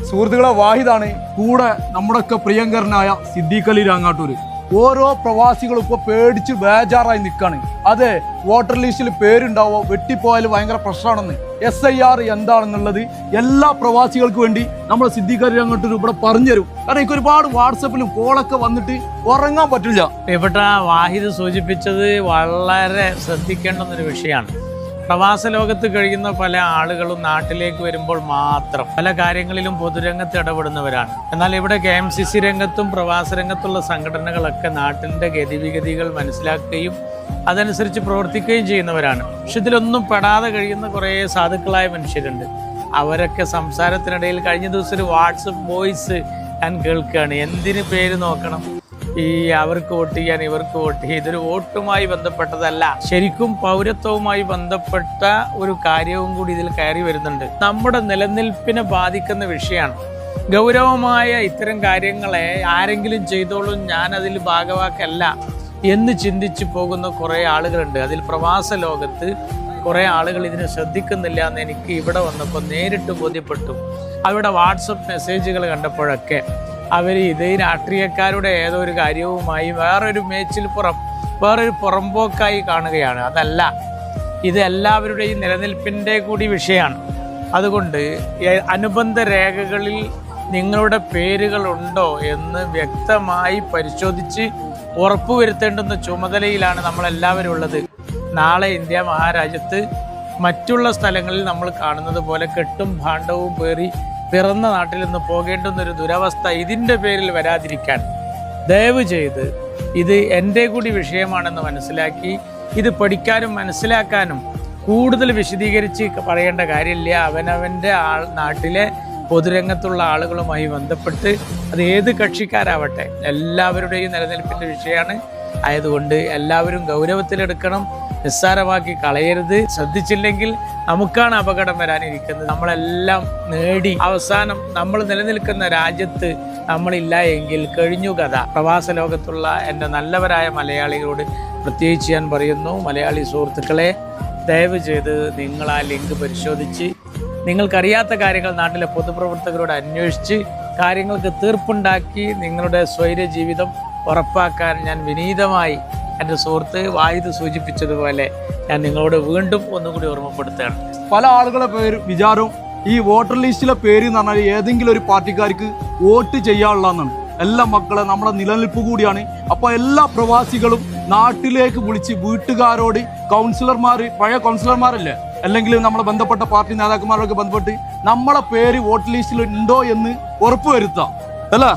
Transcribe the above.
സുഹൃത്തുക്കളെ വാഹിദാണ് കൂടെ നമ്മുടെയൊക്കെ പ്രിയങ്കരനായ സിദ്ദീഖ് അലി രാങ്ങാട്ടൂർ. ഓരോ പ്രവാസികളും ഇപ്പോൾ പേടിച്ച് ബേജാറായി നിൽക്കുകയാണ്. അതെ, വോട്ടർ ലിസ്റ്റിൽ പേരുണ്ടാവോ, വെട്ടിപ്പോയാൽ ഭയങ്കര പ്രശ്നമാണെന്ന്. SIR എന്താണെന്നുള്ളത് എല്ലാ പ്രവാസികൾക്ക് വേണ്ടി നമ്മൾ സിദ്ദീഖ് അലി രാങ്ങാട്ടൂർ ഇവിടെ പറഞ്ഞുതരും. കാരണം എനിക്ക് ഒരുപാട് വാട്സപ്പിലും കോളൊക്കെ വന്നിട്ട് ഉറങ്ങാൻ പറ്റില്ല. ഇവിടെ വാഹിദ് സൂചിപ്പിച്ചത് വളരെ ശ്രദ്ധിക്കേണ്ടുന്നൊരു വിഷയമാണ്. പ്രവാസ ലോകത്ത് കഴിയുന്ന പല ആളുകളും നാട്ടിലേക്ക് വരുമ്പോൾ മാത്രം പല കാര്യങ്ങളിലും പൊതുരംഗത്ത് ഇടപെടുന്നവരാണ്. എന്നാൽ ഇവിടെ KMCC രംഗത്തും പ്രവാസ രംഗത്തുള്ള സംഘടനകളൊക്കെ നാട്ടിൻ്റെ ഗതിവിഗതികൾ മനസ്സിലാക്കുകയും അതനുസരിച്ച് പ്രവർത്തിക്കുകയും ചെയ്യുന്നവരാണ്. പക്ഷെ ഇതിലൊന്നും പെടാതെ കഴിയുന്ന കുറേ സാധുക്കളായ മനുഷ്യരുണ്ട്. അവരൊക്കെ സംസാരത്തിനിടയിൽ കഴിഞ്ഞ ദിവസം ഒരു വാട്സപ്പ് വോയിസ് ഞാൻ കേൾക്കുകയാണ്. എന്തിന് പേര് നോക്കണം, ഈ അവർക്ക് വോട്ട് ചെയ്യാൻ ഇവർക്ക് വോട്ട് ചെയ്യാൻ. ഇതൊരു വോട്ടുമായി ബന്ധപ്പെട്ടതല്ല, ശരിക്കും പൗരത്വവുമായി ബന്ധപ്പെട്ട ഒരു കാര്യവും കൂടി ഇതിൽ കയറി വരുന്നുണ്ട്. നമ്മുടെ നിലനിൽപ്പിനെ ബാധിക്കുന്ന വിഷയമാണ്. ഗൗരവമായ ഇത്തരം കാര്യങ്ങളെ ആരെങ്കിലും ചെയ്തോളും, ഞാനതിൽ ഭാഗവാക്കല്ല എന്ന് ചിന്തിച്ചു പോകുന്ന കുറേ ആളുകളുണ്ട്. അതിൽ പ്രവാസ ലോകത്ത് കുറേ ആളുകൾ ഇതിനെ ശ്രദ്ധിക്കുന്നില്ല എന്ന് എനിക്ക് ഇവിടെ വന്നപ്പോൾ നേരിട്ട് ബോധ്യപ്പെട്ടു. അവരുടെ വാട്സപ്പ് മെസ്സേജുകൾ കണ്ടപ്പോഴൊക്കെ അവർ ഇത് രാഷ്ട്രീയക്കാരുടെ ഏതോ ഒരു കാര്യവുമായി വേറൊരു വേറൊരു പുറമ്പോക്കായി കാണുകയാണ്. അതല്ല, ഇത് എല്ലാവരുടെയും നിലനിൽപ്പിൻ്റെ കൂടി വിഷയമാണ്. അതുകൊണ്ട് അനുബന്ധ രേഖകളിൽ നിങ്ങളുടെ പേരുകളുണ്ടോ എന്ന് വ്യക്തമായി പരിശോധിച്ച് ഉറപ്പുവരുത്തേണ്ടുന്ന ചുമതലയിലാണ് നമ്മളെല്ലാവരും ഉള്ളത്. നാളെ ഇന്ത്യ മഹാരാജ്യത്ത് മറ്റുള്ള സ്ഥലങ്ങളിൽ നമ്മൾ കാണുന്നത് പോലെ കെട്ടും ഭാണ്ഡവും പേറി പിറന്ന നാട്ടിൽ നിന്ന് പോകേണ്ടുന്നൊരു ദുരവസ്ഥ ഇതിൻ്റെ പേരിൽ വരാതിരിക്കാൻ ദയവ് ചെയ്ത് ഇത് എൻ്റെ കൂടി വിഷയമാണെന്ന് മനസ്സിലാക്കി ഇത് പഠിക്കാനും മനസ്സിലാക്കാനും കൂടുതൽ വിശദീകരിച്ച് പറയേണ്ട കാര്യമില്ല. അവനവൻ്റെ നാട്ടിലെ പൊതുരംഗത്തുള്ള ആളുകളുമായി ബന്ധപ്പെട്ട് അത് ഏത് കക്ഷിക്കാരാവട്ടെ എല്ലാവരുടെയും നിലനിൽപ്പിൻ്റെ വിഷയമാണ്. ആയതുകൊണ്ട് എല്ലാവരും ഗൗരവത്തിലെടുക്കണം, നിസ്സാരമാക്കി കളയരുത്. ശ്രദ്ധിച്ചില്ലെങ്കിൽ നമുക്കാണ് അപകടം വരാനിരിക്കുന്നത്. നമ്മളെല്ലാം നേടി അവസാനം നമ്മൾ നിലനിൽക്കുന്ന രാജ്യത്ത് നമ്മളില്ല എങ്കിൽ കഴിഞ്ഞു കഥ. പ്രവാസ ലോകത്തുള്ള എൻ്റെ നല്ലവരായ മലയാളികളോട് പ്രത്യേകിച്ച് ഞാൻ പറയുന്നു, മലയാളി സുഹൃത്തുക്കളെ, ദയവ് ചെയ്ത് നിങ്ങൾ ആ ലിങ്ക് പരിശോധിച്ച് നിങ്ങൾക്കറിയാത്ത കാര്യങ്ങൾ നാട്ടിലെ പൊതുപ്രവർത്തകരോട് അന്വേഷിച്ച് കാര്യങ്ങൾക്ക് തീർപ്പുണ്ടാക്കി നിങ്ങളുടെ സ്വൈര ജീവിതം ഉറപ്പാക്കാൻ ഞാൻ വിനീതമായി എൻ്റെ സുഹൃത്ത് വാഹിദ് സൂചിപ്പിച്ചതുപോലെ ഞാൻ നിങ്ങളോട് വീണ്ടും ഒന്നുകൂടി ഓർമ്മപ്പെടുത്തുകയാണ്. പല ആളുകളെ വിചാരവും ഈ വോട്ടർ ലിസ്റ്റിലെ പേര് എന്ന് പറഞ്ഞാൽ ഏതെങ്കിലും ഒരു പാർട്ടിക്കാർക്ക് വോട്ട് ചെയ്യാനുള്ളതെന്നാണ്. എല്ലാ മക്കളെ നമ്മുടെ നിലനിൽപ്പ് കൂടിയാണ്. അപ്പോൾ എല്ലാ പ്രവാസികളും നാട്ടിലേക്ക് വിളിച്ച് വീട്ടുകാരോട് കൗൺസിലർമാർ, പഴയ കൗൺസിലർമാരല്ലേ, അല്ലെങ്കിൽ നമ്മളെ ബന്ധപ്പെട്ട പാർട്ടി നേതാക്കന്മാരൊക്കെ ബന്ധപ്പെട്ട് നമ്മളെ പേര് വോട്ടർ ലിസ്റ്റിൽ ഉണ്ടോ എന്ന് ഉറപ്പുവരുത്താം അല്ലേ?